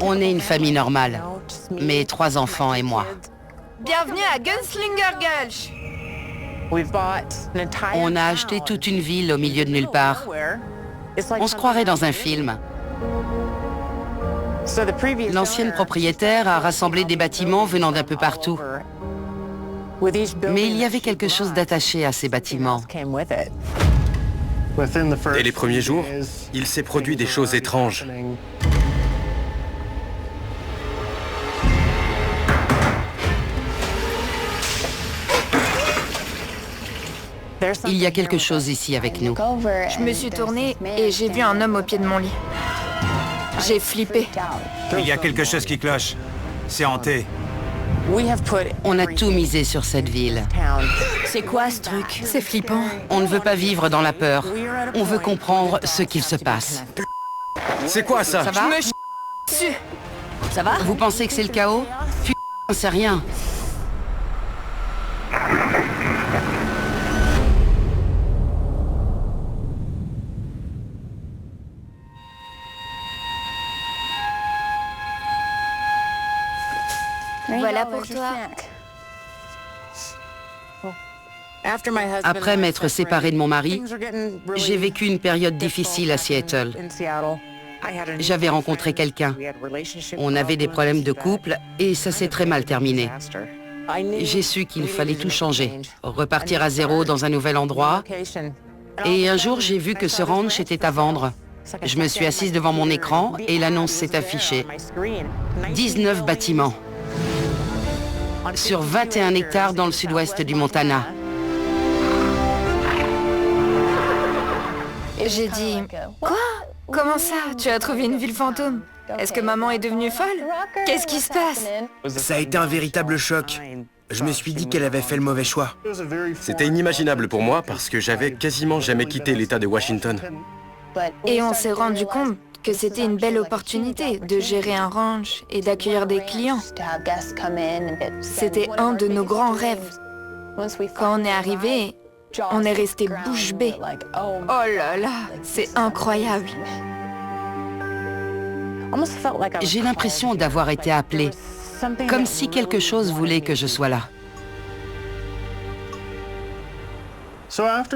On est une famille normale, mes 3 enfants et moi. Bienvenue à Gunslinger Gulch. On a acheté toute une ville au milieu de nulle part. On se croirait dans un film. L'ancienne propriétaire a rassemblé des bâtiments venant d'un peu partout. Mais il y avait quelque chose d'attaché à ces bâtiments. Dès les premiers jours, il s'est produit des choses étranges. Il y a quelque chose ici avec nous. Je me suis tournée et j'ai vu un homme au pied de mon lit. J'ai flippé. Il y a quelque chose qui cloche. C'est hanté. On a tout misé sur cette ville. C'est quoi ce truc? C'est flippant. On ne veut pas vivre dans la peur. On veut comprendre ce qu'il se passe. C'est quoi ça? Ça va? Je me chie dessus. Ça va? Vous pensez que c'est le chaos? Putain, c'est rien. Voilà pour toi. Après m'être séparée de mon mari, j'ai vécu une période difficile à Seattle. J'avais rencontré quelqu'un. On avait des problèmes de couple et ça s'est très mal terminé. J'ai su qu'il fallait tout changer, repartir à zéro dans un nouvel endroit. Et un jour, j'ai vu que ce ranch était à vendre. Je me suis assise devant mon écran et l'annonce s'est affichée. 19 bâtiments. Sur 21 hectares dans le sud-ouest du Montana. J'ai dit, quoi? Comment ça? Tu as trouvé une ville fantôme? Est-ce que maman est devenue folle? Qu'est-ce qui se passe? Ça a été un véritable choc. Je me suis dit qu'elle avait fait le mauvais choix. C'était inimaginable pour moi parce que j'avais quasiment jamais quitté l'État de Washington. Et on s'est rendu compte que c'était une belle opportunité de gérer un ranch et d'accueillir des clients. C'était un de nos grands rêves. Quand on est arrivé, on est resté bouche bée. Oh là là, c'est incroyable. J'ai l'impression d'avoir été appelée, comme si quelque chose voulait que je sois là.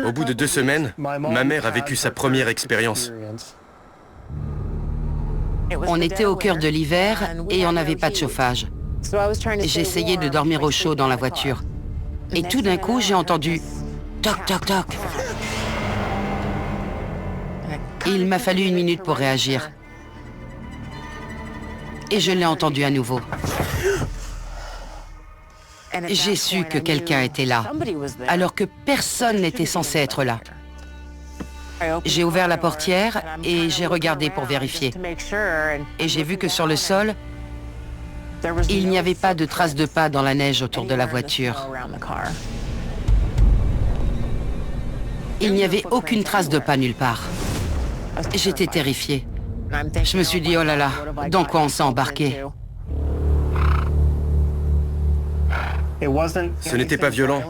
Au bout de 2 semaines, ma mère a vécu sa première expérience. On était au cœur de l'hiver et on n'avait pas de chauffage. J'essayais de dormir au chaud dans la voiture. Et tout d'un coup, j'ai entendu « toc, toc, toc ». Il m'a fallu 1 minute pour réagir. Et je l'ai entendu à nouveau. J'ai su que quelqu'un était là, alors que personne n'était censé être là. J'ai ouvert la portière et j'ai regardé pour vérifier. Et j'ai vu que sur le sol, il n'y avait pas de traces de pas dans la neige autour de la voiture. Il n'y avait aucune trace de pas nulle part. J'étais terrifiée. Je me suis dit, oh là là, dans quoi on s'est embarqué? Ce n'était pas violent.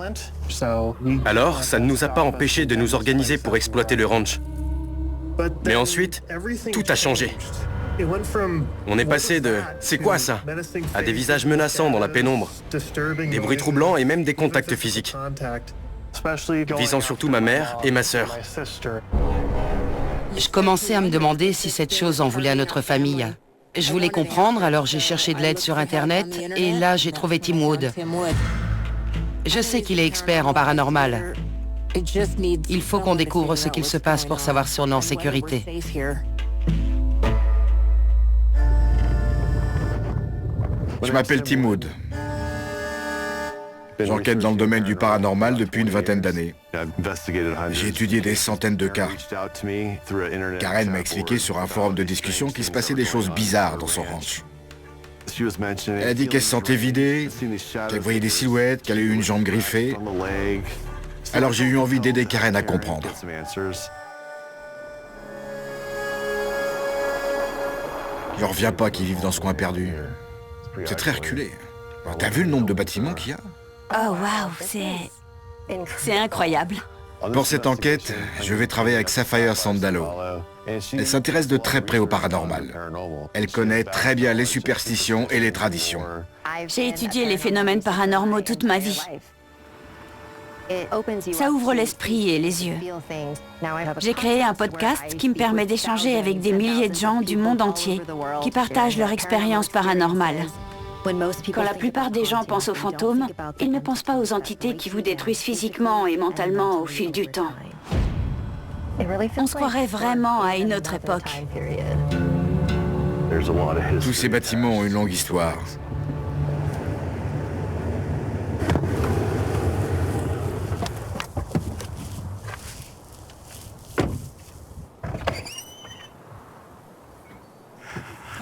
Alors, ça ne nous a pas empêchés de nous organiser pour exploiter le ranch. Mais ensuite, tout a changé. On est passé de « c'est quoi ça ?» à des visages menaçants dans la pénombre, des bruits troublants et même des contacts physiques, visant surtout ma mère et ma sœur. Je commençais à me demander si cette chose en voulait à notre famille. Je voulais comprendre, alors j'ai cherché de l'aide sur Internet et là j'ai trouvé Tim Wood. Je sais qu'il est expert en paranormal. Il faut qu'on découvre ce qu'il se passe pour savoir si on est en sécurité. Je m'appelle Tim Wood. J'enquête dans le domaine du paranormal depuis une vingtaine d'années. J'ai étudié des centaines de cas. Karen m'a expliqué sur un forum de discussion qu'il se passait des choses bizarres dans son ranch. Elle a dit qu'elle se sentait vidée, qu'elle voyait des silhouettes, qu'elle a eu une jambe griffée. Alors j'ai eu envie d'aider Karen à comprendre. Je reviens pas qu'ils vivent dans ce coin perdu. C'est très reculé. T'as vu le nombre de bâtiments qu'il y a? Oh waouh, c'est incroyable. Pour cette enquête, je vais travailler avec Sapphire Sandalo. Elle s'intéresse de très près au paranormal. Elle connaît très bien les superstitions et les traditions. J'ai étudié les phénomènes paranormaux toute ma vie. Ça ouvre l'esprit et les yeux. J'ai créé un podcast qui me permet d'échanger avec des milliers de gens du monde entier qui partagent leur expérience paranormale. Quand la plupart des gens pensent aux fantômes, ils ne pensent pas aux entités qui vous détruisent physiquement et mentalement au fil du temps. On se croirait vraiment à une autre époque. Tous ces bâtiments ont une longue histoire.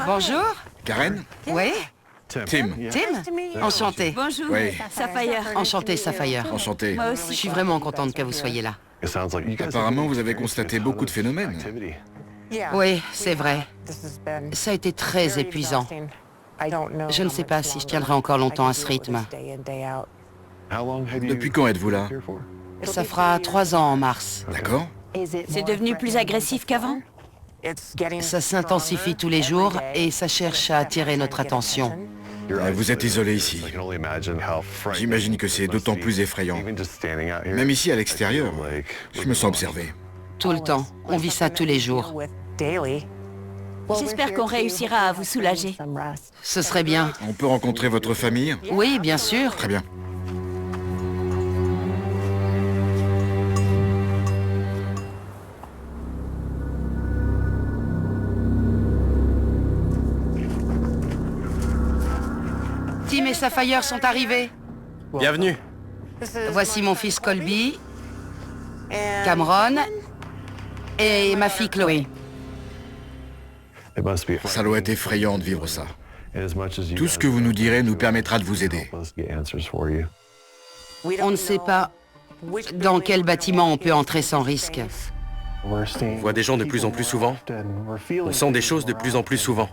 Bonjour. Karen? Oui. Tim. Tim? Enchanté. Bonjour, Oui. Sapphire. Enchanté, Sapphire. Enchanté. Moi Je aussi. suis vraiment contente que vous soyez là. Apparemment, vous avez constaté beaucoup de phénomènes. Oui, c'est vrai. Ça a été très épuisant. Je ne sais pas si je tiendrai encore longtemps à ce rythme. Depuis quand êtes-vous là? Ça fera 3 ans en mars. D'accord. C'est devenu plus agressif qu'avant? Ça s'intensifie tous les jours et ça cherche à attirer notre attention. Vous êtes isolé ici. J'imagine que c'est d'autant plus effrayant. Même ici, à l'extérieur, je me sens observé. Tout le temps. On vit ça tous les jours. J'espère qu'on réussira à vous soulager. Ce serait bien. On peut rencontrer votre famille? Oui, bien sûr. Très bien. Tim et Sapphire sont arrivés. Bienvenue. Voici mon fils Colby, Cameron et ma fille Chloé. Ça doit être effrayant de vivre ça. Tout ce que vous nous direz nous permettra de vous aider. On ne sait pas dans quel bâtiment on peut entrer sans risque. On voit des gens de plus en plus souvent. On sent des choses de plus en plus souvent.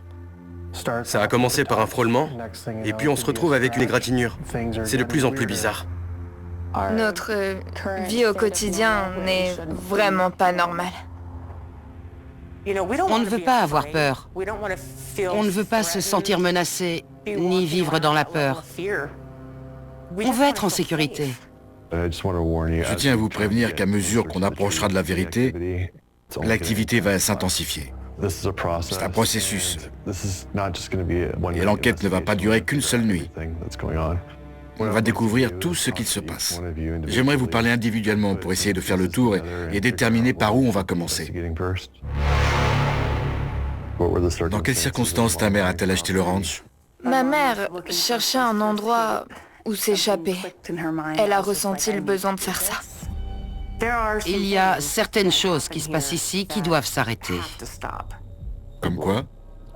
Ça a commencé par un frôlement, et puis on se retrouve avec une égratignure. C'est de plus en plus bizarre. Notre vie au quotidien n'est vraiment pas normale. On ne veut pas avoir peur. On ne veut pas se sentir menacé, ni vivre dans la peur. On veut être en sécurité. Je tiens à vous prévenir qu'à mesure qu'on approchera de la vérité, l'activité va s'intensifier. C'est un processus. Et l'enquête ne va pas durer qu'une seule nuit. On va découvrir tout ce qu'il se passe. J'aimerais vous parler individuellement pour essayer de faire le tour et déterminer par où on va commencer. Dans quelles circonstances ta mère a-t-elle acheté le ranch? Ma mère cherchait un endroit où s'échapper. Elle a ressenti le besoin de faire ça. Il y a certaines choses qui se passent ici qui doivent s'arrêter. Comme quoi?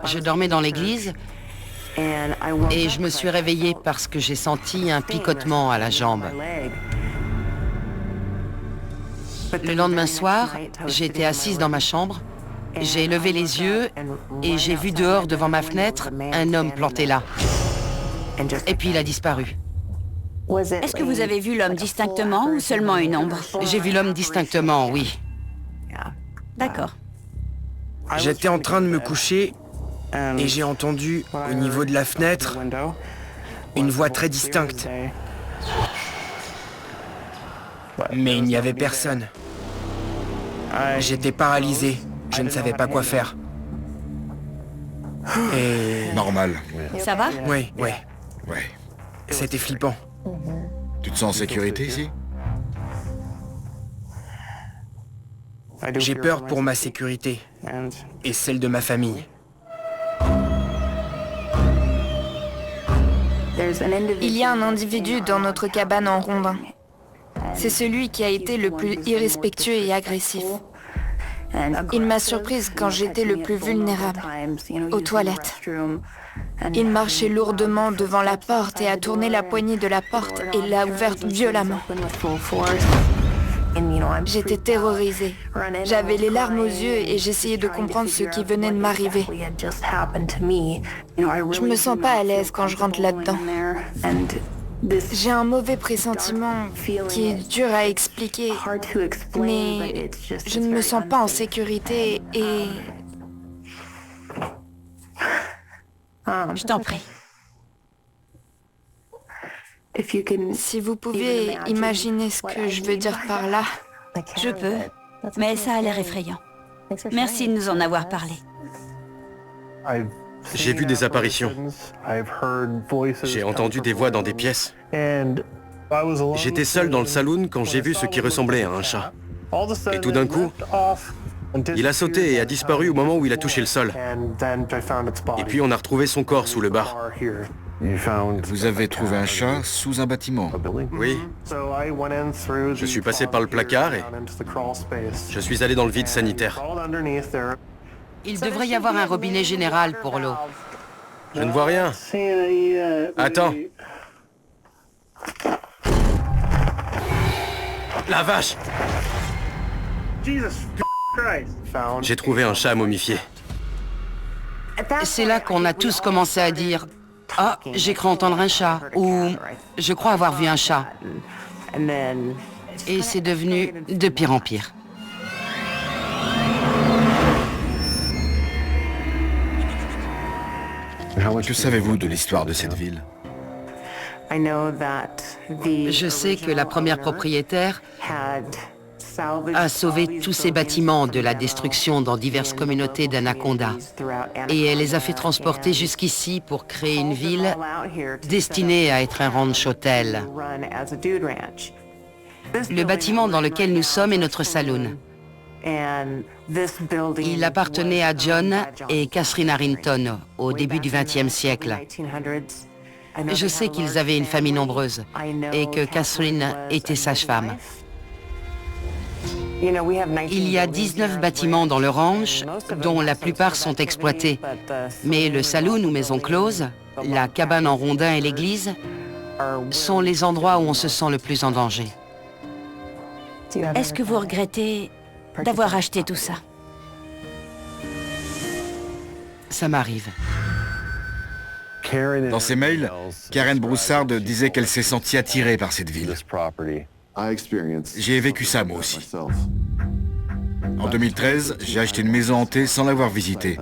Je dormais dans l'église et je me suis réveillée parce que j'ai senti un picotement à la jambe. Le lendemain soir, j'étais assise dans ma chambre, j'ai levé les yeux et j'ai vu dehors devant ma fenêtre un homme planté là. Et puis il a disparu. Est-ce que vous avez vu l'homme distinctement ou seulement une ombre? J'ai vu l'homme distinctement, oui. D'accord. J'étais en train de me coucher et j'ai entendu, au niveau de la fenêtre, une voix très distincte. Mais il n'y avait personne. J'étais paralysé. Je ne savais pas quoi faire. Et... Normal. Ça va? Oui, oui. Ouais. C'était flippant. Tu te sens en sécurité ici? J'ai peur pour ma sécurité et celle de ma famille. Il y a un individu dans notre cabane en rondin. C'est celui qui a été le plus irrespectueux et agressif. Il m'a surprise quand j'étais le plus vulnérable, aux toilettes. Il marchait lourdement devant la porte et a tourné la poignée de la porte et l'a ouverte violemment. J'étais terrorisée. J'avais les larmes aux yeux et j'essayais de comprendre ce qui venait de m'arriver. Je me sens pas à l'aise quand je rentre là-dedans. J'ai un mauvais pressentiment qui est dur à expliquer, mais je ne me sens pas en sécurité et... Je t'en prie. Si vous pouviez imaginer ce que je veux dire par là. Je peux, mais ça a l'air effrayant. Merci de nous en avoir parlé. J'ai vu des apparitions. J'ai entendu des voix dans des pièces. J'étais seul dans le saloon quand j'ai vu ce qui ressemblait à un chat. Et tout d'un coup, il a sauté et a disparu au moment où il a touché le sol. Et puis on a retrouvé son corps sous le bar. Vous avez trouvé un chat sous un bâtiment? Oui. Je suis passé par le placard et je suis allé dans le vide sanitaire. Il devrait y avoir un robinet général pour l'eau. Je ne vois rien. Attends. La vache! J'ai trouvé un chat momifié. C'est là qu'on a tous commencé à dire « Ah, j'ai cru entendre un chat » ou « Je crois avoir vu un chat ». Et c'est devenu de pire en pire. Que savez-vous de l'histoire de cette ville? Je sais que la première propriétaire a sauvé tous ces bâtiments de la destruction dans diverses communautés d'Anaconda. Et elle les a fait transporter jusqu'ici pour créer une ville destinée à être un ranch hotel. Le bâtiment dans lequel nous sommes est notre saloon. Il appartenait à John et Catherine Harrington au début du XXe siècle. Je sais qu'ils avaient une famille nombreuse et que Catherine était sage-femme. Il y a 19 bâtiments dans le ranch, dont la plupart sont exploités. Mais le saloon ou maison close, la cabane en rondin et l'église sont les endroits où on se sent le plus en danger. Est-ce que vous regrettez d'avoir acheté tout ça? Ça m'arrive. Dans ses mails, Karen Broussard disait qu'elle s'est sentie attirée par cette ville. J'ai vécu ça moi aussi. En 2013, j'ai acheté une maison hantée sans l'avoir visitée.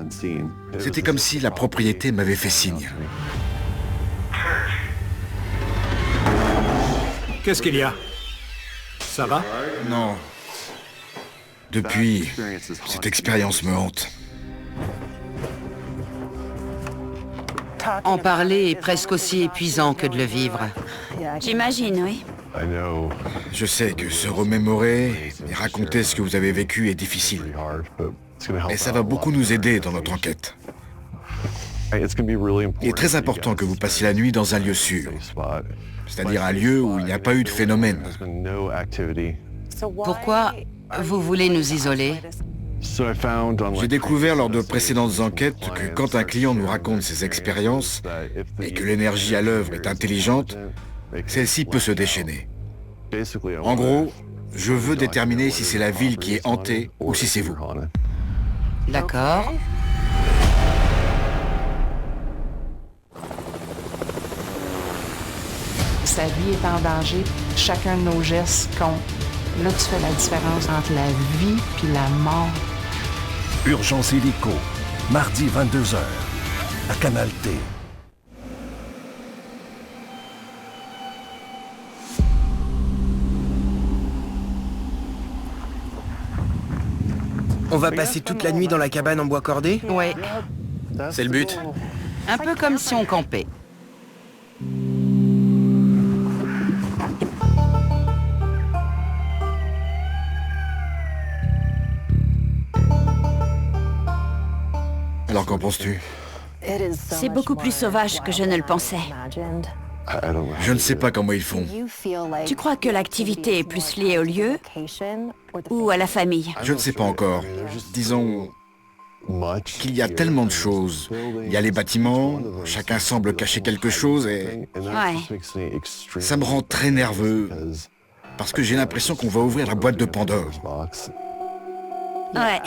C'était comme si la propriété m'avait fait signe. Qu'est-ce qu'il y a? Ça va? Non. Depuis, cette expérience me hante. En parler est presque aussi épuisant que de le vivre. J'imagine, oui. Je sais que se remémorer et raconter ce que vous avez vécu est difficile. Mais ça va beaucoup nous aider dans notre enquête. Il est très important que vous passiez la nuit dans un lieu sûr, c'est-à-dire un lieu où il n'y a pas eu de phénomène. Pourquoi vous voulez nous isoler? J'ai découvert lors de précédentes enquêtes que quand un client nous raconte ses expériences et que l'énergie à l'œuvre est intelligente, celle-ci peut se déchaîner. En gros, je veux déterminer si c'est la ville qui est hantée ou si c'est vous. D'accord. Sa vie est en danger, chacun de nos gestes compte. Là, tu fais la différence entre la vie puis la mort. Urgence Hélico, mardi 22h, à Canal T. On va passer toute la nuit dans la cabane en bois cordé? Ouais, C'est le but. un peu comme si on campait. Alors qu'en penses-tu? C'est beaucoup plus sauvage que je ne le pensais. Je ne sais pas comment ils font. Tu crois que l'activité est plus liée au lieu ou à la famille? Je ne sais pas encore. Disons qu'il y a tellement de choses. Il y a les bâtiments, chacun semble cacher quelque chose et Ouais. ça me rend très nerveux parce que j'ai l'impression qu'on va ouvrir la boîte de Pandore. Ouais.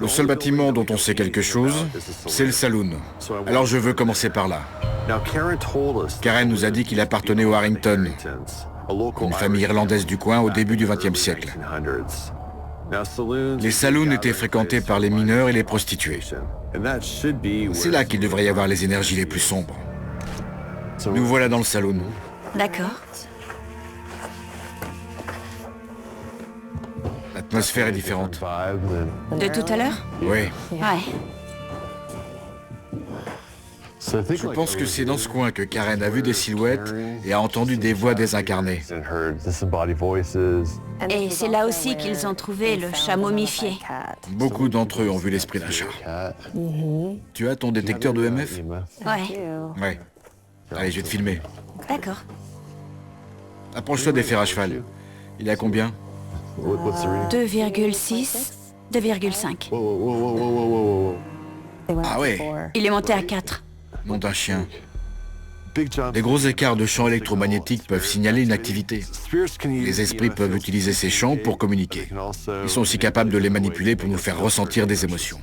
Le seul bâtiment dont on sait quelque chose, c'est le saloon. Alors je veux commencer par là. Karen nous a dit qu'il appartenait aux Harrington, une famille irlandaise du coin au début du XXe siècle. Les saloons étaient fréquentés par les mineurs et les prostituées. C'est là qu'il devrait y avoir les énergies les plus sombres. Nous voilà dans le saloon. D'accord. L'atmosphère est différente. De tout à l'heure? Oui. Ouais. Je pense que c'est dans ce coin que Karen a vu des silhouettes et a entendu des voix désincarnées. Et c'est là aussi qu'ils ont trouvé le chat momifié. Beaucoup d'entre eux ont vu l'esprit d'un chat. Tu as ton détecteur de EMF? Ouais. Ouais. Allez, je vais te filmer. D'accord. Approche-toi des fers à cheval. Il est à combien? 2,6, 2,5. Ah ouais, Il est monté à 4. nom d'un chien. Des gros écarts de champs électromagnétiques peuvent signaler une activité. Les esprits peuvent utiliser ces champs pour communiquer. Ils sont aussi capables de les manipuler pour nous faire ressentir des émotions.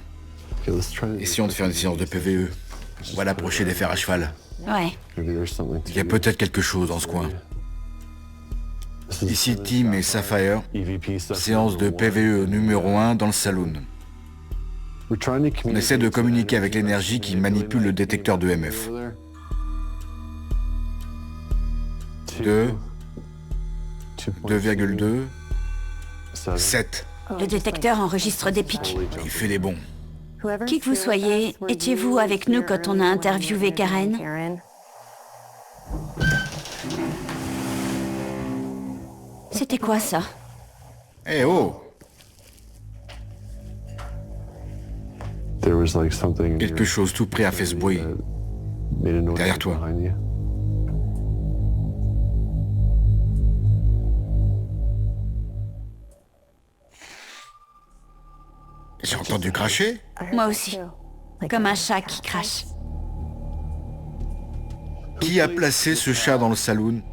Essayons de faire une séance de PVE. On va l'approcher des fers à cheval. Ouais. Il y a peut-être quelque chose dans ce coin. Ici Tim et Sapphire, séance de PVE numéro 1 dans le saloon. On essaie de communiquer avec l'énergie qui manipule le détecteur de EMF. 2, 2,2, 7. Le détecteur enregistre des pics. Il fait des bons. Qui que vous soyez, étiez-vous avec nous quand on a interviewé Karen? C'était quoi ça? Eh oh! Quelque chose tout près a fait ce bruit. Derrière toi. J'ai entendu cracher? Moi aussi. Comme un chat qui crache. Qui a placé ce chat dans le saloon?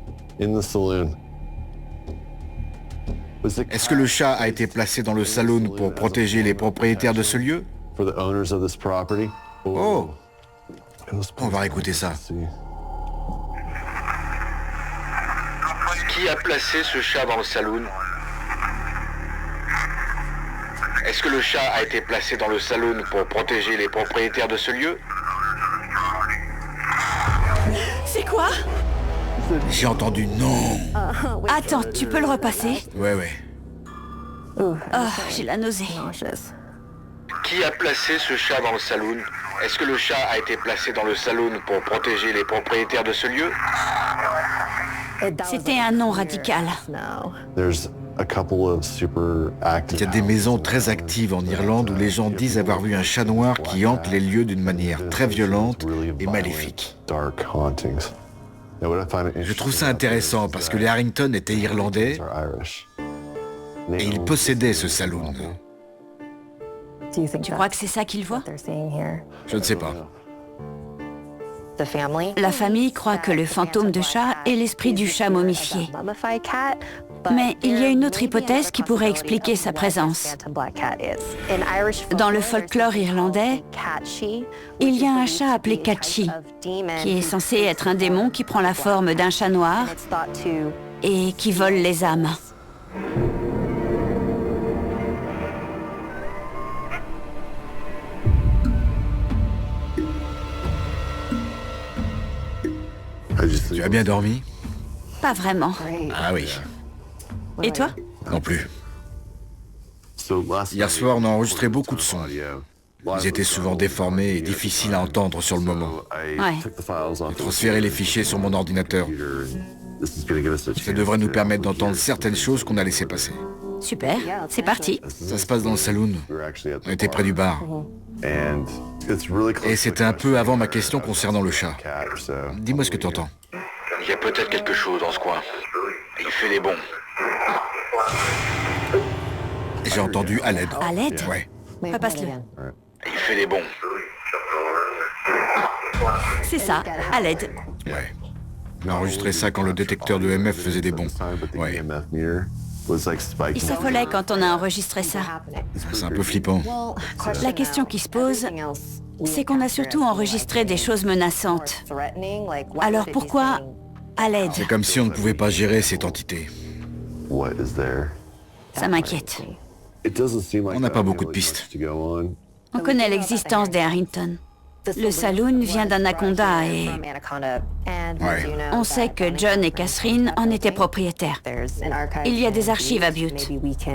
Est-ce que le chat a été placé dans le saloon pour protéger les propriétaires de ce lieu? Oh! On va réécouter ça. Qui a placé ce chat dans le saloon? Est-ce que le chat a été placé dans le saloon pour protéger les propriétaires de ce lieu? C'est quoi? J'ai entendu non. Attends, tu peux le repasser? Ouais. Oh, j'ai la nausée. Qui a placé ce chat dans le saloon? Est-ce que le chat a été placé dans le saloon pour protéger les propriétaires de ce lieu? C'était un non radical. Il y a des maisons très actives en Irlande où les gens disent avoir vu un chat noir qui hante les lieux d'une manière très violente et maléfique. Je trouve ça intéressant parce que les Harrington étaient irlandais et ils possédaient ce saloon. Tu crois que c'est ça qu'ils voient? Je ne sais pas. La famille croit que le fantôme de chat est l'esprit du chat momifié. Mais il y a une autre hypothèse qui pourrait expliquer sa présence. Dans le folklore irlandais, il y a un chat appelé Catchy, qui est censé être un démon qui prend la forme d'un chat noir et qui vole les âmes. Tu as bien dormi? Pas vraiment. Ah oui. Et toi? Non plus. Hier soir, on a enregistré beaucoup de sons. Ils étaient souvent déformés et difficiles à entendre sur le moment. Ouais. J'ai transféré les fichiers sur mon ordinateur. Ça devrait nous permettre d'entendre certaines choses qu'on a laissées passer. Super, c'est parti. Ça se passe dans le saloon. On était près du bar. Et c'était un peu avant ma question concernant le chat. Dis-moi ce que tu entends. Il y a peut-être quelque chose dans ce coin. Il fait des bons. J'ai entendu à l'aide. À l'aide? Ouais. Repasse-le. Il fait des bons. C'est ça, à l'aide. Ouais. On a enregistré ça quand le détecteur de EMF faisait des bons. Ouais. Il s'affolait quand on a enregistré ça. C'est un peu flippant. La question qui se pose, c'est qu'on a surtout enregistré des choses menaçantes. Alors pourquoi à l'aide? C'est comme si on ne pouvait pas gérer cette entité. Ça m'inquiète. On n'a pas beaucoup de pistes. On connaît l'existence des Harrington. Le saloon vient d'Anaconda et Ouais. on sait que John et Catherine en étaient propriétaires. Il y a des archives à Butte.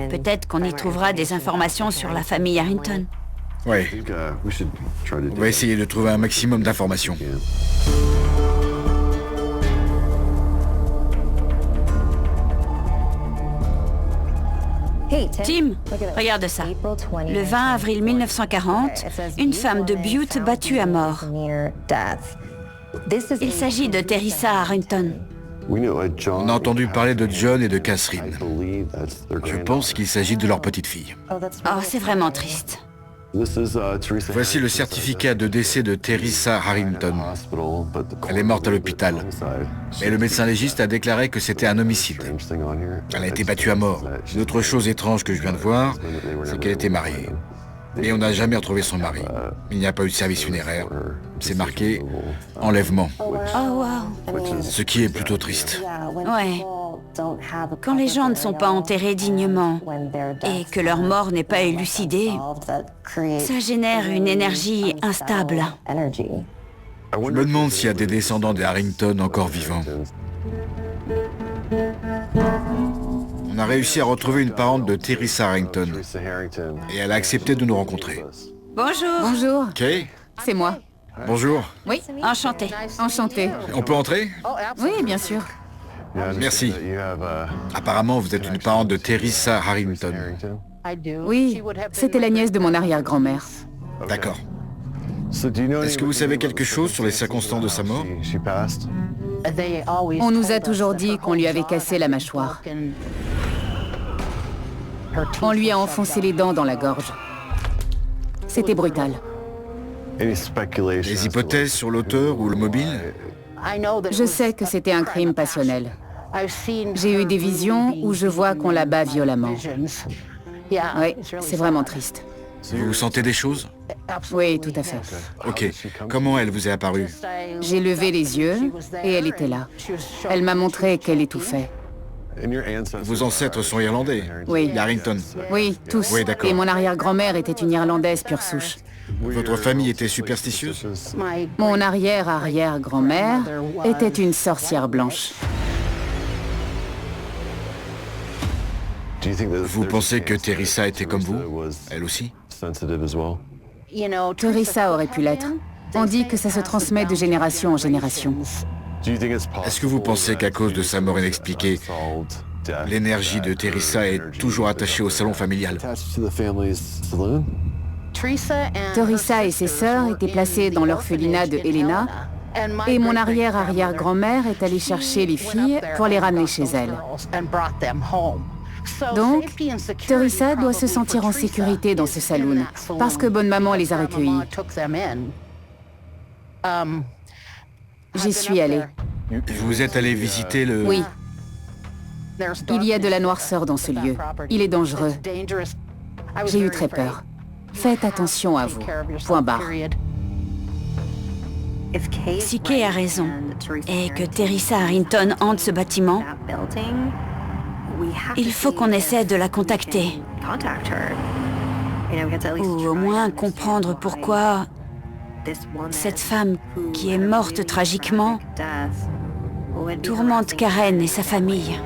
Peut-être qu'on y trouvera des informations sur la famille Harrington. Ouais. On va essayer de trouver un maximum d'informations. Tim, regarde ça. Le 20 avril 1940, une femme de Butte battue à mort. Il s'agit de Teresa Harrington. On a entendu parler de John et de Catherine. Je pense qu'il s'agit de leur petite fille. Oh, c'est vraiment triste. Voici le certificat de décès de Teresa Harrington. Elle est morte à l'hôpital. Mais le médecin légiste a déclaré que c'était un homicide. Elle a été battue à mort. Une autre chose étrange que je viens de voir, c'est qu'elle était mariée. Et on n'a jamais retrouvé son mari. Il n'y a pas eu de service funéraire. C'est marqué « enlèvement Oh, wow. ». Ce qui est plutôt triste. Ouais. Quand les gens ne sont pas enterrés dignement et que leur mort n'est pas élucidée, ça génère une énergie instable. Je me demande s'il y a des descendants des Harrington encore vivants. On a réussi à retrouver une parente de Teresa Harrington. Et elle a accepté de nous rencontrer. Bonjour. Bonjour, Kay, c'est moi. bonjour. Oui, Enchantée. enchantée. On peut entrer? Oui, bien sûr. Merci. Apparemment, vous êtes une parente de Teresa Harrington. Oui, c'était la nièce de mon arrière-grand-mère. D'accord. Est-ce que vous savez quelque chose sur les circonstances de sa mort? On nous a toujours dit qu'on lui avait cassé la mâchoire. On lui a enfoncé les dents dans la gorge. C'était brutal. Des hypothèses sur l'auteur ou le mobile? Je sais que c'était un crime passionnel. J'ai eu des visions où je vois qu'on la bat violemment. Oui, c'est vraiment triste. Vous sentez des choses? Oui, tout à fait. Ok. Comment elle vous est apparue? J'ai levé les yeux et elle était là. Elle m'a montré qu'elle étouffait. Vos ancêtres sont irlandais? Oui. Les Harrington. Oui, tous. Oui, d'accord. Et mon arrière-grand-mère était une Irlandaise pure souche. Votre famille était superstitieuse? Mon arrière-arrière-grand-mère était une sorcière blanche. Vous pensez que Teresa était comme vous? Elle aussi? Teresa aurait pu l'être. On dit que ça se transmet de génération en génération. Est-ce que vous pensez qu'à cause de sa mort inexpliquée, l'énergie de Teresa est toujours attachée au salon familial? Teresa et ses sœurs étaient placées dans l'orphelinat de Helena et mon arrière-arrière-grand-mère est allée chercher les filles pour les ramener chez elle. Donc, Teresa doit se sentir en sécurité dans ce saloon parce que bonne maman les a recueillis. J'y suis allée. Vous êtes allé visiter le... Oui. Il y a de la noirceur dans ce lieu. Il est dangereux. J'ai eu très peur. Faites attention à vous. Point barre. Si Kay a raison et que Teresa Harrington hante ce bâtiment, il faut qu'on essaie de la contacter. Ou au moins comprendre pourquoi cette femme qui est morte tragiquement tourmente Karen et sa famille.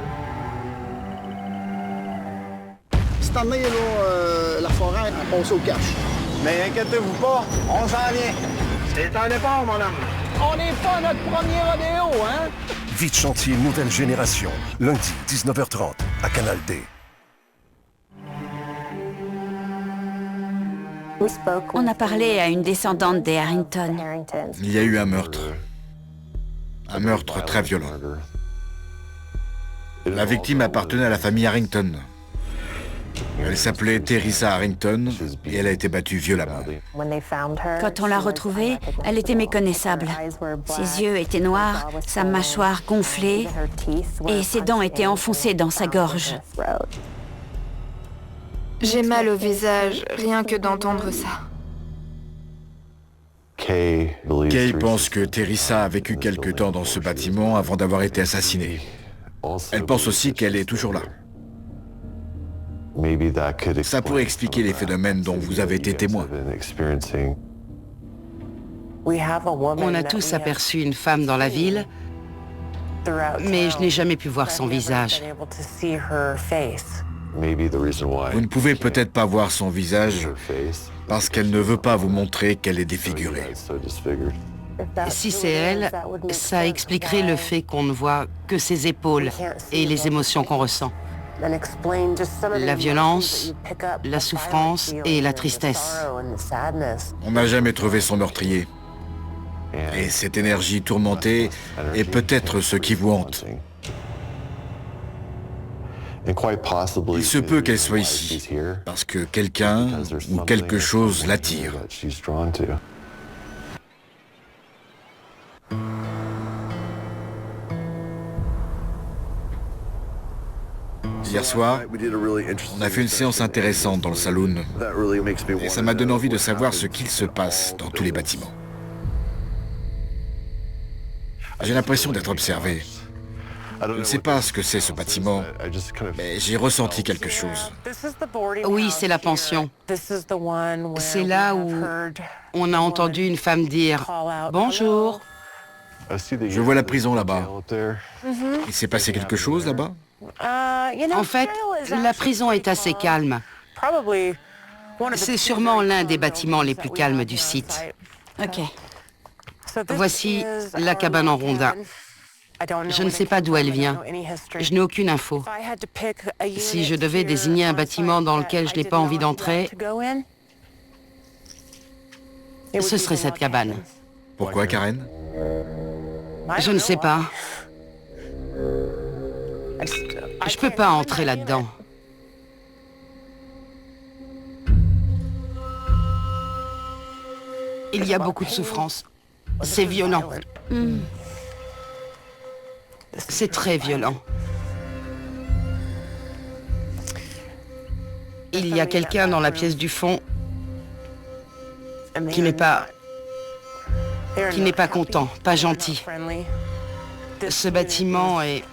Cette année, là, la forêt a passé au cash. Mais inquiétez-vous pas, on s'en vient. C'est un départ, mon homme. On n'est pas à notre premier rodéo, hein? Vite Chantier Nouvelle Génération, lundi, 19h30, à Canal D. On a parlé à une descendante des Harrington. Il y a eu un meurtre. Un meurtre très violent. La victime appartenait à la famille Harrington. Elle s'appelait Teresa Harrington et elle a été battue violemment. Quand on l'a retrouvée, elle était méconnaissable. Ses yeux étaient noirs, sa mâchoire gonflée et ses dents étaient enfoncées dans sa gorge. J'ai mal au visage, rien que d'entendre ça. Kay pense que Teresa a vécu quelque temps dans ce bâtiment avant d'avoir été assassinée. Elle pense aussi qu'elle est toujours là. Ça pourrait expliquer les phénomènes dont vous avez été témoin. On a tous aperçu une femme dans la ville, mais je n'ai jamais pu voir son visage. Vous ne pouvez peut-être pas voir son visage parce qu'elle ne veut pas vous montrer qu'elle est défigurée. Si c'est elle, ça expliquerait le fait qu'on ne voit que ses épaules et les émotions qu'on ressent. La violence, la souffrance et la tristesse. On n'a jamais trouvé son meurtrier. Et cette énergie tourmentée est peut-être ce qui vous hante. Il se peut qu'elle soit ici, parce que quelqu'un ou quelque chose l'attire. Hier soir, on a fait une séance intéressante dans le saloon, et ça m'a donné envie de savoir ce qu'il se passe dans tous les bâtiments. J'ai l'impression d'être observé. Je ne sais pas ce que c'est ce bâtiment, mais j'ai ressenti quelque chose. Oui, c'est la pension. C'est là où on a entendu une femme dire « Bonjour ». Je vois la prison là-bas. Il s'est passé quelque chose là-bas? En fait, la prison est assez calme. C'est sûrement l'un des bâtiments les plus calmes du site. Ok. Voici la cabane en rondin. Je ne sais pas d'où elle vient. Je n'ai aucune info. Si je devais désigner un bâtiment dans lequel je n'ai pas envie d'entrer, ce serait cette cabane. Pourquoi, Karen? Je ne sais pas. Je peux pas entrer là-dedans. Il y a beaucoup de souffrance. C'est violent. C'est très violent. Il y a quelqu'un dans la pièce du fond qui n'est pas content, pas gentil. Ce bâtiment est...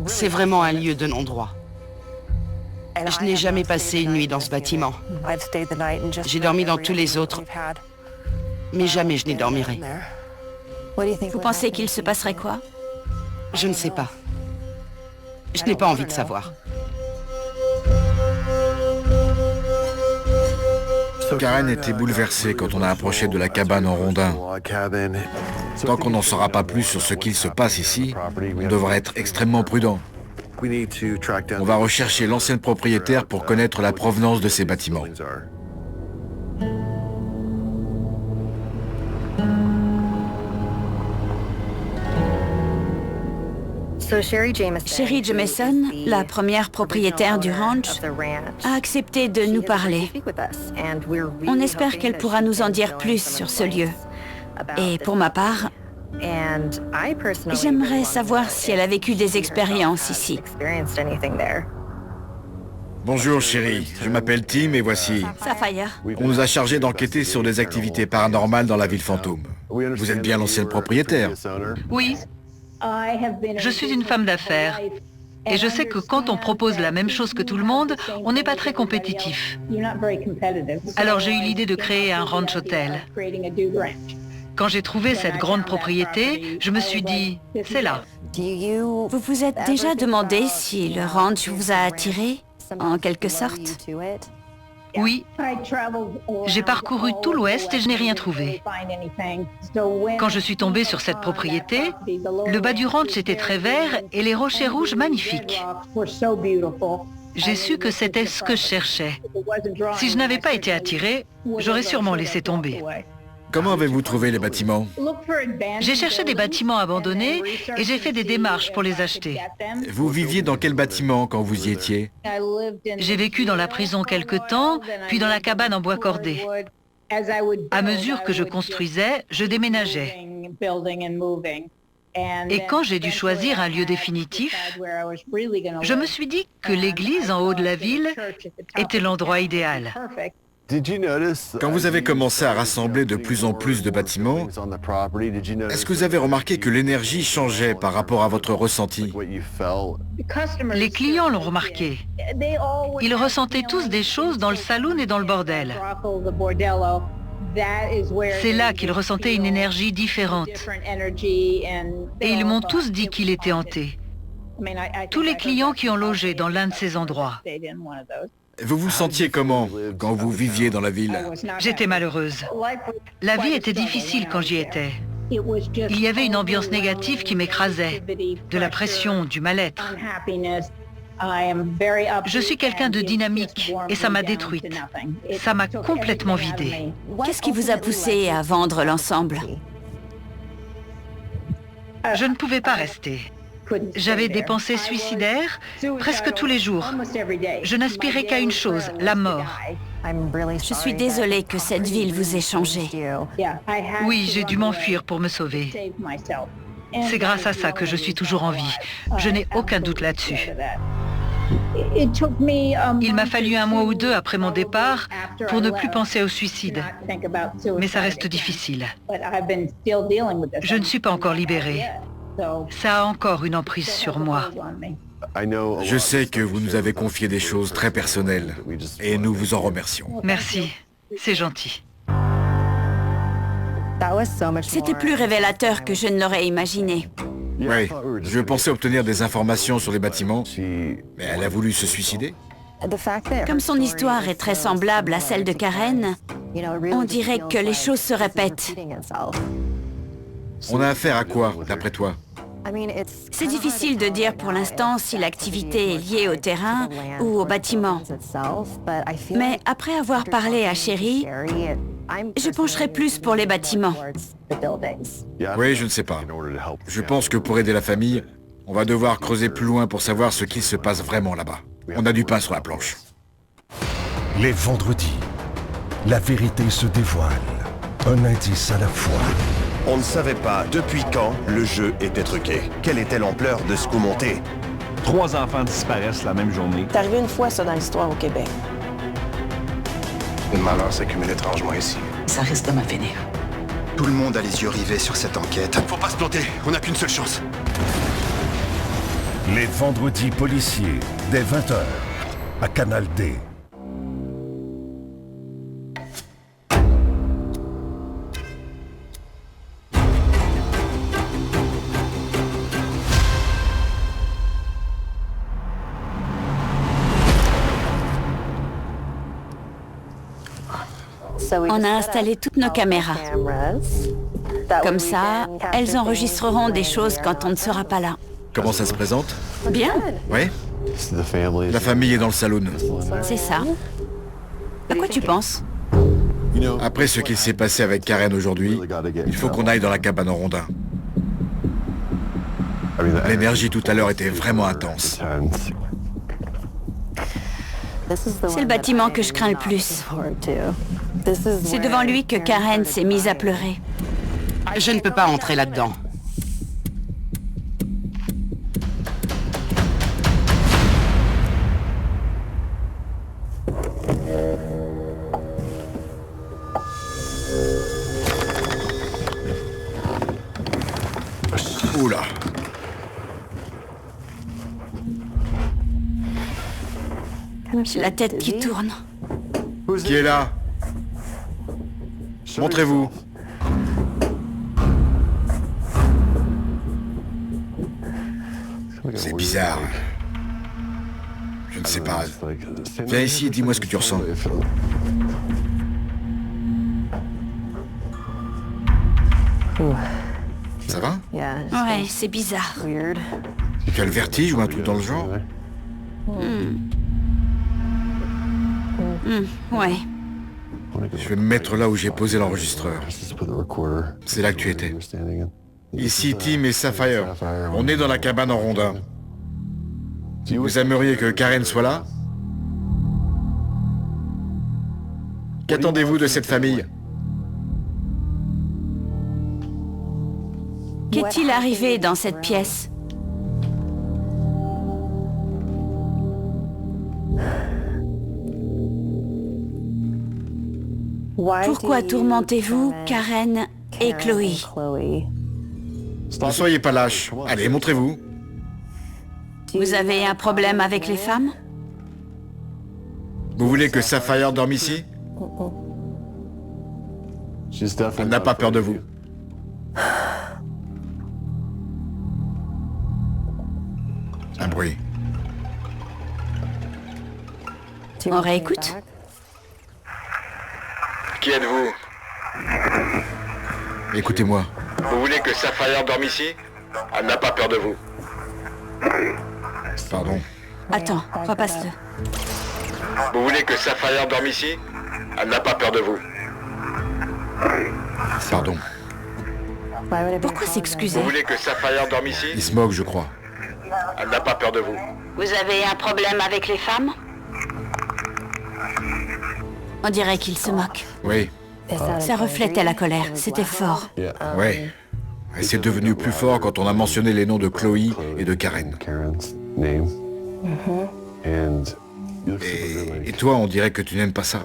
C'est vraiment un lieu de non-droit. Je n'ai jamais passé une nuit dans ce bâtiment. J'ai dormi dans tous les autres, mais jamais je n'y dormirai. Vous pensez qu'il se passerait quoi? Je ne sais pas. Je n'ai pas envie de savoir. Karen était bouleversée quand on a approché de la cabane en rondin. Tant qu'on n'en saura pas plus sur ce qu'il se passe ici, on devra être extrêmement prudent. On va rechercher l'ancienne propriétaire pour connaître la provenance de ces bâtiments. Sherry Jameson, la première propriétaire du ranch, a accepté de nous parler. On espère qu'elle pourra nous en dire plus sur ce lieu. Et pour ma part, j'aimerais savoir si elle a vécu des expériences ici. Bonjour chérie, je m'appelle Tim et voici... Sapphire. On nous a chargé d'enquêter sur des activités paranormales dans la ville fantôme. Vous êtes bien l'ancienne propriétaire? Oui. Je suis une femme d'affaires. Et je sais que quand on propose la même chose que tout le monde, on n'est pas très compétitif. Alors j'ai eu l'idée de créer un ranch hôtel. Quand j'ai trouvé cette grande propriété, je me suis dit, c'est là. Vous vous êtes déjà demandé si le ranch vous a attiré, en quelque sorte? Oui. J'ai parcouru tout l'ouest et je n'ai rien trouvé. Quand je suis tombée sur cette propriété, le bas du ranch était très vert et les rochers rouges magnifiques. J'ai su que c'était ce que je cherchais. Si je n'avais pas été attirée, j'aurais sûrement laissé tomber. Comment avez-vous trouvé les bâtiments? J'ai cherché des bâtiments abandonnés et j'ai fait des démarches pour les acheter. Vous viviez dans quel bâtiment quand vous y étiez? J'ai vécu dans la prison quelque temps, puis dans la cabane en bois cordé. À mesure que je construisais, je déménageais. Et quand j'ai dû choisir un lieu définitif, je me suis dit que l'église en haut de la ville était l'endroit idéal. Quand vous avez commencé à rassembler de plus en plus de bâtiments, est-ce que vous avez remarqué que l'énergie changeait par rapport à votre ressenti? Les clients l'ont remarqué. Ils ressentaient tous des choses dans le saloon et dans le bordel. C'est là qu'ils ressentaient une énergie différente. Et ils m'ont tous dit qu'il était hanté. Tous les clients qui ont logé dans l'un de ces endroits. Vous vous sentiez comment quand vous viviez dans la ville? J'étais malheureuse. La vie était difficile quand j'y étais. Il y avait une ambiance négative qui m'écrasait, de la pression, du mal-être. Je suis quelqu'un de dynamique et ça m'a détruite. Ça m'a complètement vidée. Qu'est-ce qui vous a poussé à vendre l'ensemble? Je ne pouvais pas rester. J'avais des pensées suicidaires presque tous les jours. Je n'aspirais qu'à une chose, la mort. Je suis désolée que cette ville vous ait changé. Oui, j'ai dû m'enfuir pour me sauver. C'est grâce à ça que je suis toujours en vie. Je n'ai aucun doute là-dessus. Il m'a fallu 1 mois ou 2 après mon départ pour ne plus penser au suicide. Mais ça reste difficile. Je ne suis pas encore libérée. Ça a encore une emprise sur moi. Je sais que vous nous avez confié des choses très personnelles et nous vous en remercions. Merci, c'est gentil. C'était plus révélateur que je ne l'aurais imaginé. Oui, je pensais obtenir des informations sur les bâtiments, mais elle a voulu se suicider. Comme son histoire est très semblable à celle de Karen, on dirait que les choses se répètent. On a affaire à quoi, d'après toi? C'est difficile de dire pour l'instant si l'activité est liée au terrain ou au bâtiment. Mais après avoir parlé à Sherry, je pencherai plus pour les bâtiments. Oui, je ne sais pas. Je pense que pour aider la famille, on va devoir creuser plus loin pour savoir ce qui se passe vraiment là-bas. On a du pain sur la planche. Les vendredis, la vérité se dévoile. Un indice à la fois. On ne savait pas depuis quand le jeu était truqué. Quelle était l'ampleur de ce coup monté? 3 enfants disparaissent la même journée. C'est arrivé une fois, ça, dans l'histoire au Québec. Le malheur s'accumule étrangement ici. Ça risque de m'avenir. Tout le monde a les yeux rivés sur cette enquête. Faut pas se planter, on n'a qu'une seule chance. Les vendredis policiers, dès 20h, à Canal D. On a installé toutes nos caméras. Comme ça, elles enregistreront des choses quand on ne sera pas là. Comment ça se présente? Bien. Oui? La famille est dans le saloon. C'est ça. À quoi tu penses? Après ce qui s'est passé avec Karen aujourd'hui, il faut qu'on aille dans la cabane en rondin. L'énergie tout à l'heure était vraiment intense. C'est le bâtiment que je crains le plus. C'est devant lui que Karen s'est mise à pleurer. Je ne peux pas entrer là-dedans. Oula. J'ai la tête qui tourne. Qui est là? Montrez-vous. C'est bizarre. Je ne sais pas. Viens ici et dis-moi ce que tu ressens. Ça va? Ouais, c'est bizarre. Tu as le vertige ou un truc dans le genre? Ouais. Je vais me mettre là où j'ai posé l'enregistreur. C'est là que tu étais. Ici Tim et Sapphire. On est dans la cabane en rondin. Vous aimeriez que Karen soit là? Qu'attendez-vous de cette famille? Qu'est-il arrivé dans cette pièce? Pourquoi tourmentez-vous Karen et Chloé? Ne soyez pas lâches. Allez, montrez-vous. Vous avez un problème avec les femmes? Vous voulez que Sapphire dorme ici? Elle n'a pas peur de vous. Un bruit. On réécoute? Qui êtes-vous? Écoutez-moi. Vous voulez que Sapphire dorme ici? Elle n'a pas peur de vous. Pardon. Attends, repasse-le. Vous voulez que Sapphire dorme ici? Elle n'a pas peur de vous. Pardon. Pourquoi s'excuser? Vous voulez que Sapphire dorme ici? Il se moque, je crois. Elle n'a pas peur de vous. Vous avez un problème avec les femmes? On dirait qu'il se moque. Oui. Ça reflétait la colère, c'était fort. Oui. Et c'est devenu plus fort quand on a mentionné les noms de Chloé et de Karen. Et toi, on dirait que tu n'aimes pas ça.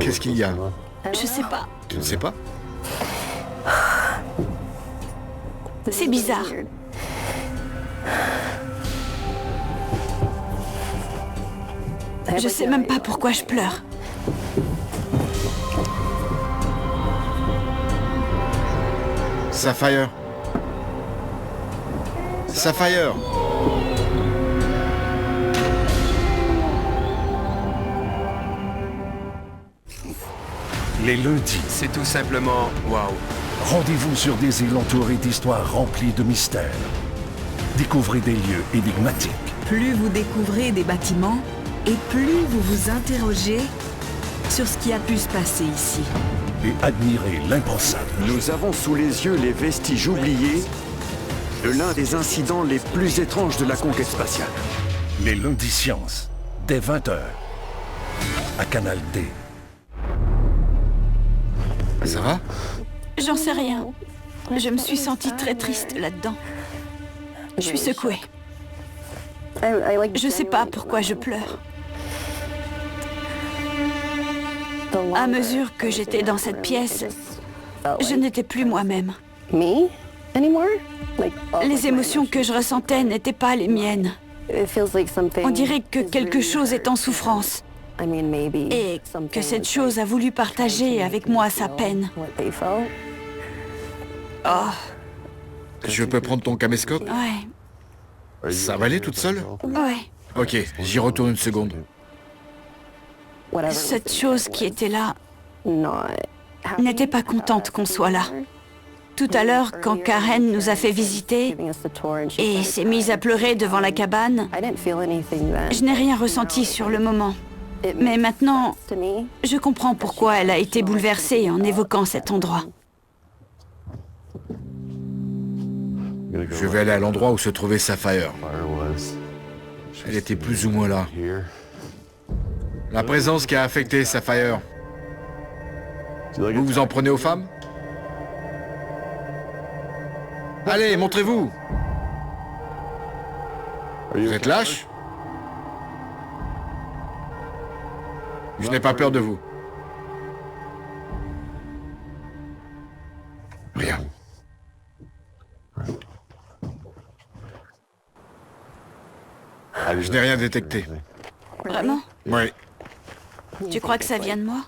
Qu'est-ce qu'il y a? Je sais pas. Tu ne sais pas? C'est bizarre. Je sais même pas pourquoi je pleure. Sapphire. Sapphire. Les lundis. C'est tout simplement waouh. Rendez-vous sur des îles entourées d'histoires remplies de mystères. Découvrez des lieux énigmatiques. Plus vous découvrez des bâtiments, et plus vous vous interrogez sur ce qui a pu se passer ici. Et admirez l'impensable. Nous avons sous les yeux les vestiges oubliés de l'un des incidents les plus étranges de la conquête spatiale. Les lundis sciences, dès 20h, à Canal D. Ça va? J'en sais rien. Je me suis sentie très triste là-dedans. Je suis secouée. Je sais pas pourquoi je pleure. À mesure que j'étais dans cette pièce, je n'étais plus moi-même. Les émotions que je ressentais n'étaient pas les miennes. On dirait que quelque chose est en souffrance. Et que cette chose a voulu partager avec moi sa peine. Oh. Je peux prendre ton caméscope? Ouais. Ça va aller toute seule? Ouais. Ok, j'y retourne une seconde. Cette chose qui était là n'était pas contente qu'on soit là. Tout à l'heure, quand Karen nous a fait visiter et s'est mise à pleurer devant la cabane, je n'ai rien ressenti sur le moment. Mais maintenant, je comprends pourquoi elle a été bouleversée en évoquant cet endroit. Je vais aller à l'endroit où se trouvait Sapphire. Elle était plus ou moins là. La présence qui a affecté Sapphire. Vous vous en prenez aux femmes? Allez, montrez-vous! Vous êtes lâche? Je n'ai pas peur de vous. Rien. Je n'ai rien détecté. Vraiment? Oui. Tu crois que ça vient de moi?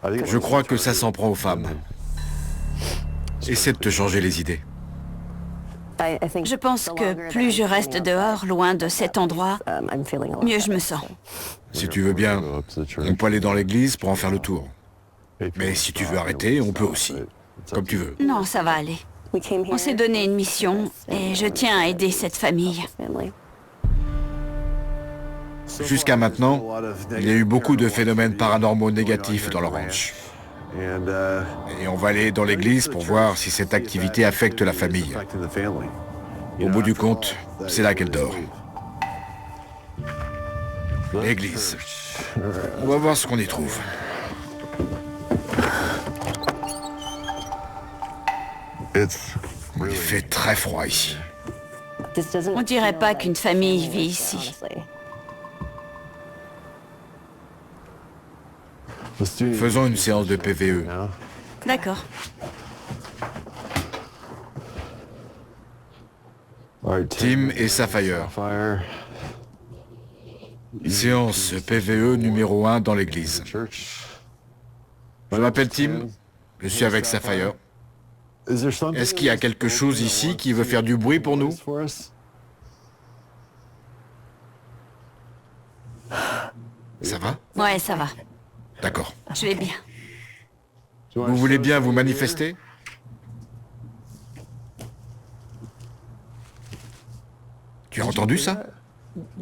Je crois que ça s'en prend aux femmes. Essaie de te changer les idées. Je pense que plus je reste dehors, loin de cet endroit, mieux je me sens. Si tu veux bien, on peut aller dans l'église pour en faire le tour. Mais si tu veux arrêter, on peut aussi. Comme tu veux. Non, ça va aller. On s'est donné une mission et je tiens à aider cette famille. Jusqu'à maintenant, il y a eu beaucoup de phénomènes paranormaux négatifs dans le ranch. Et on va aller dans l'église pour voir si cette activité affecte la famille. Au bout du compte, c'est là qu'elle dort. L'église. On va voir ce qu'on y trouve. Il fait très froid ici. On dirait pas qu'une famille vit ici. Faisons une séance de PVE. D'accord. Tim et Sapphire. Séance PVE numéro 1 dans l'église. Je m'appelle Tim, je suis avec Sapphire. Est-ce qu'il y a quelque chose ici qui veut faire du bruit pour nous? Ça va? Ouais, ça va. D'accord. Je vais bien. Vous voulez bien vous manifester? Tu as entendu ça?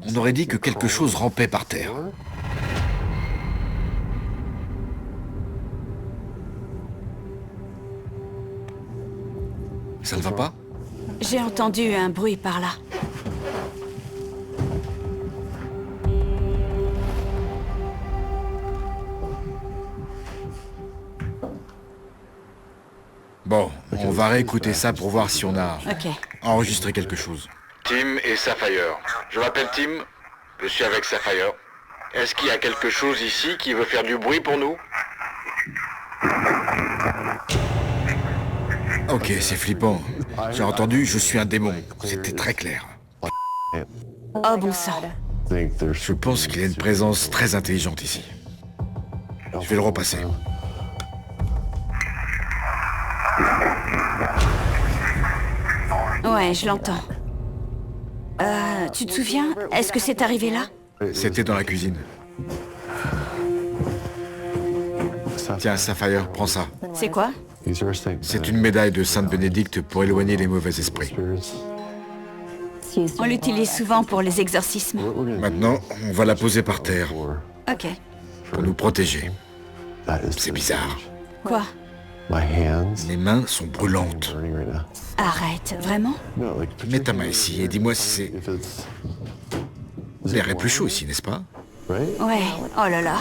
On aurait dit que quelque chose rampait par terre. Ça ne va pas? J'ai entendu un bruit par là. Bon, on va réécouter ça pour voir si on a enregistré quelque chose. Tim et Sapphire. Je m'appelle Tim, je suis avec Sapphire. Est-ce qu'il y a quelque chose ici qui veut faire du bruit pour nous? Ok, c'est flippant. J'ai entendu « je suis un démon ». C'était très clair. Oh bon sang. Je pense qu'il y a une présence très intelligente ici. Je vais le repasser. Ouais, je l'entends. Tu te souviens? Est-ce que c'est arrivé là? C'était dans la cuisine. Tiens, Sapphire, prends ça. C'est quoi? C'est une médaille de Sainte Bénédicte pour éloigner les mauvais esprits. On l'utilise souvent pour les exorcismes. Maintenant, on va la poser par terre. Ok. Pour nous protéger. C'est bizarre. Quoi? Mes mains sont brûlantes. Arrête, vraiment? Mets ta main ici et dis-moi si c'est... L'air est plus chaud ici, n'est-ce pas? Ouais, oh là là.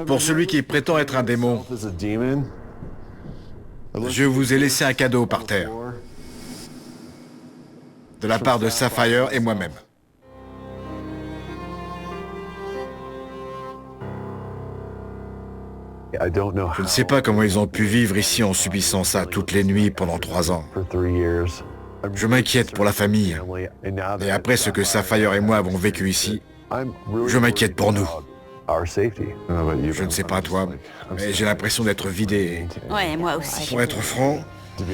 Pour celui qui prétend être un démon, je vous ai laissé un cadeau par terre. De la part de Sapphire et moi-même. Je ne sais pas comment ils ont pu vivre ici en subissant ça toutes les nuits pendant 3 ans. Je m'inquiète pour la famille. Et après ce que Sapphire et moi avons vécu ici, je m'inquiète pour nous. Je ne sais pas toi, mais j'ai l'impression d'être vidé. Ouais, moi aussi. Pour être franc,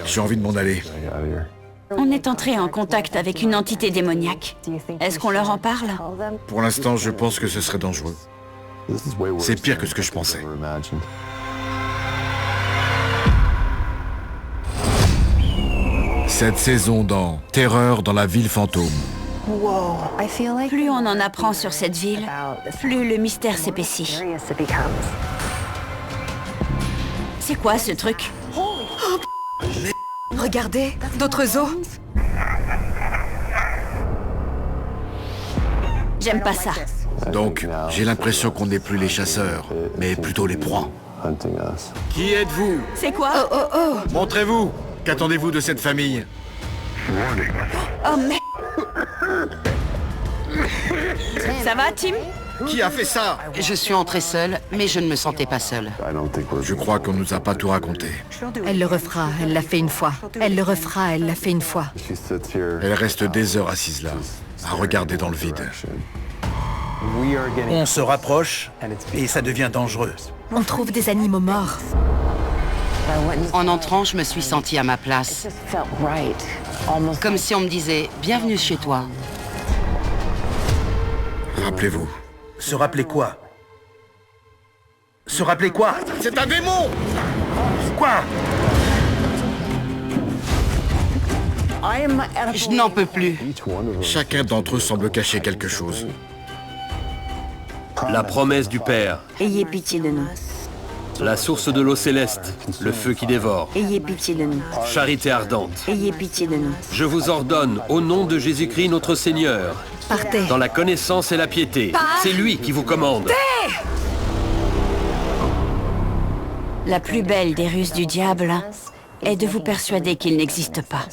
j'ai envie de m'en aller. On est entré en contact avec une entité démoniaque. Est-ce qu'on leur en parle? Pour l'instant, je pense que ce serait dangereux. C'est pire que ce que je pensais. Cette saison dans Terreur dans la ville fantôme. Plus on en apprend sur cette ville, plus le mystère s'épaissit. C'est quoi ce truc? Regardez, d'autres os. J'aime pas ça. Donc, j'ai l'impression qu'on n'est plus les chasseurs, mais plutôt les proies. Qui êtes-vous? C'est quoi? Montrez-vous. Qu'attendez-vous de cette famille? Oh merde. Ça va, Tim? Qui a fait ça? Je suis entrée seule, mais je ne me sentais pas seule. Je crois qu'on nous a pas tout raconté. Elle le refera, elle l'a fait une fois. Elle le refera, elle l'a fait une fois. Elle reste des heures assise là, à regarder dans le vide. On se rapproche et ça devient dangereux. On trouve des animaux morts. En entrant, je me suis sentie à ma place. Comme si on me disait « Bienvenue chez toi ». Rappelez-vous. Se rappeler quoi? Se rappeler quoi? C'est un démon! Quoi? Je n'en peux plus. Chacun d'entre eux semble cacher quelque chose. La promesse du Père. Ayez pitié de nous. La source de l'eau céleste, le feu qui dévore. Ayez pitié de nous. Charité ardente. Ayez pitié de nous. Je vous ordonne, au nom de Jésus-Christ notre Seigneur, Partez. dans la connaissance et la piété. C'est lui qui vous commande. La plus belle des ruses du diable est de vous persuader qu'il n'existe pas.